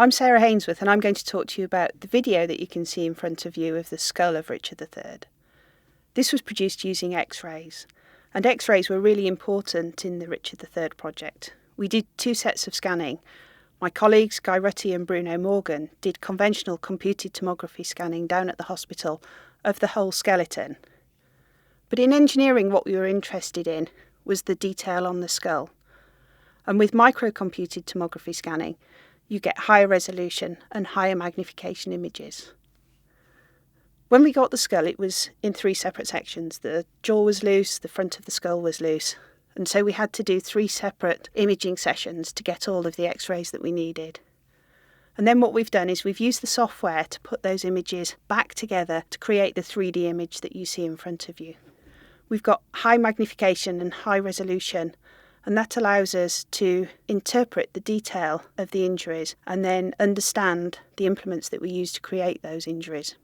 I'm Sarah Hainsworth, and I'm going to talk to you about the video that you can see in front of you of the skull of Richard III. This was produced using X-rays, and X-rays were really important in the Richard III project. We did 2 sets of scanning. My colleagues, Guy Rutty and Bruno Morgan, did conventional computed tomography scanning down at the hospital of the whole skeleton. But in engineering, what we were interested in was the detail on the skull. And with microcomputed tomography scanning, you get higher resolution and higher magnification images. When we got the skull, it was in 3 separate sections. The jaw was loose, the front of the skull was loose, and so we had to do 3 separate imaging sessions to get all of the X-rays that we needed. And then what we've done is we've used the software to put those images back together to create the 3D image that you see in front of you. We've got high magnification and high resolution, and that allows us to interpret the detail of the injuries and then understand the implements that we use to create those injuries.